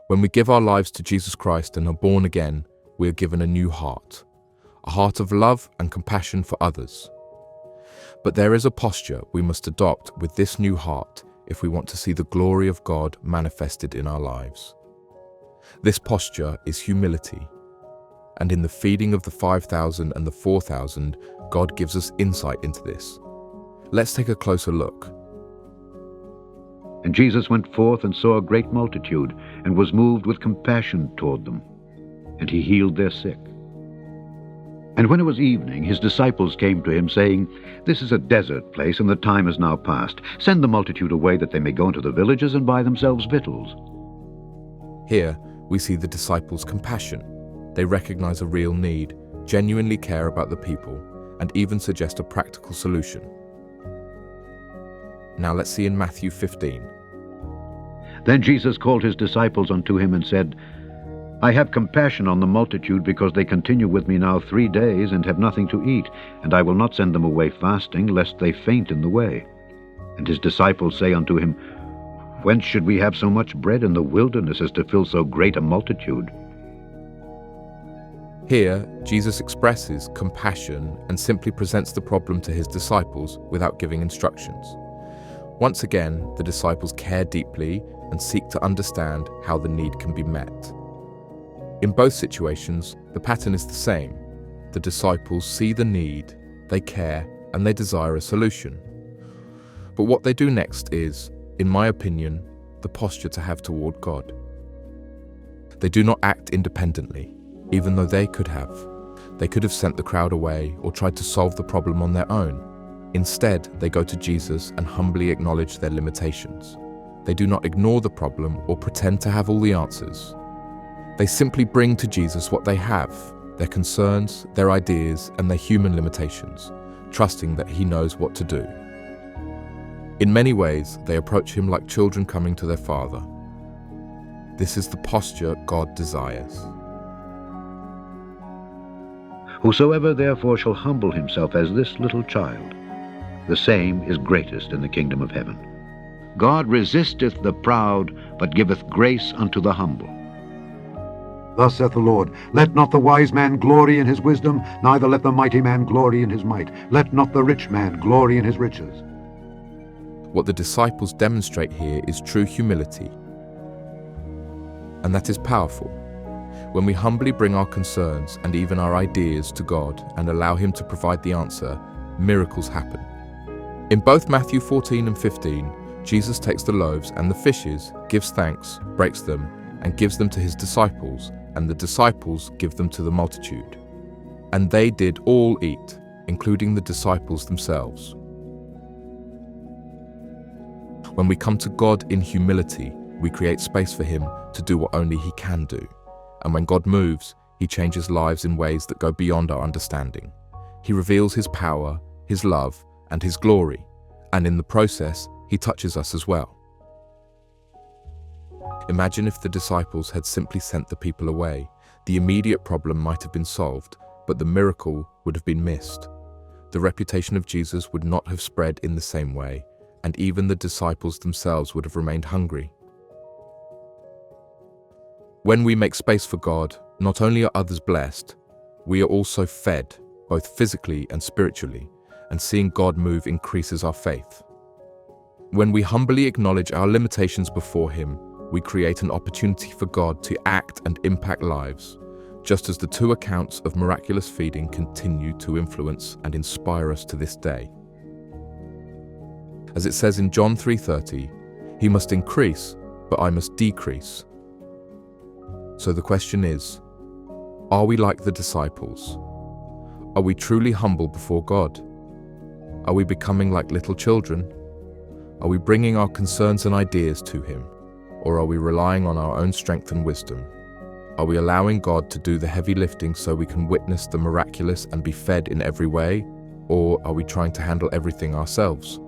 When we give our lives to Jesus Christ and are born again, we are given a new heart, a heart of love and compassion for others. But there is a posture we must adopt with this new heart if we want to see the glory of God manifested in our lives. This posture is humility, and in the feeding of the 5,000 and the 4,000, God gives us insight into this. Let's take a closer look. And Jesus went forth and saw a great multitude, and was moved with compassion toward them, and he healed their sick. And when it was evening, his disciples came to him, saying, This is a desert place, and the time is now past. Send the multitude away, that they may go into the villages and buy themselves victuals. Here we see the disciples' compassion. They recognize a real need, genuinely care about the people, and even suggest a practical solution. Now let's see in Matthew 15. Then Jesus called his disciples unto him and said, I have compassion on the multitude, because they continue with me now 3 days, and have nothing to eat, and I will not send them away fasting, lest they faint in the way. And his disciples say unto him, Whence should we have so much bread in the wilderness as to fill so great a multitude? Here, Jesus expresses compassion and simply presents the problem to his disciples without giving instructions. Once again, the disciples care deeply and seek to understand how the need can be met. In both situations, the pattern is the same. The disciples see the need, they care, and they desire a solution. But what they do next is, in my opinion, the posture to have toward God. They do not act independently, even though they could have. They could have sent the crowd away or tried to solve the problem on their own. Instead, they go to Jesus and humbly acknowledge their limitations. They do not ignore the problem or pretend to have all the answers. They simply bring to Jesus what they have, their concerns, their ideas, and their human limitations, trusting that he knows what to do. In many ways, they approach him like children coming to their father. This is the posture God desires. Whosoever therefore shall humble himself as this little child, the same is greatest in the kingdom of heaven. God resisteth the proud, but giveth grace unto the humble. Thus saith the Lord, Let not the wise man glory in his wisdom, neither let the mighty man glory in his might. Let not the rich man glory in his riches. What the disciples demonstrate here is true humility, and that is powerful. When we humbly bring our concerns and even our ideas to God and allow him to provide the answer, miracles happen. In both Matthew 14 and 15, Jesus takes the loaves and the fishes, gives thanks, breaks them, and gives them to his disciples, and the disciples give them to the multitude. And they did all eat, including the disciples themselves. When we come to God in humility, we create space for him to do what only he can do. And when God moves, he changes lives in ways that go beyond our understanding. He reveals his power, his love, and his glory, and in the process, he touches us as well. Imagine if the disciples had simply sent the people away. The immediate problem might have been solved, but the miracle would have been missed. The reputation of Jesus would not have spread in the same way, and even the disciples themselves would have remained hungry. When we make space for God, not only are others blessed, we are also fed, both physically and spiritually, and seeing God move increases our faith. When we humbly acknowledge our limitations before him, we create an opportunity for God to act and impact lives, just as the 2 accounts of miraculous feeding continue to influence and inspire us to this day. As it says in John 3:30, he must increase, but I must decrease. So the question is, are we like the disciples? Are we truly humble before God? Are we becoming like little children? Are we bringing our concerns and ideas to him? Or are we relying on our own strength and wisdom? Are we allowing God to do the heavy lifting so we can witness the miraculous and be fed in every way? Or are we trying to handle everything ourselves?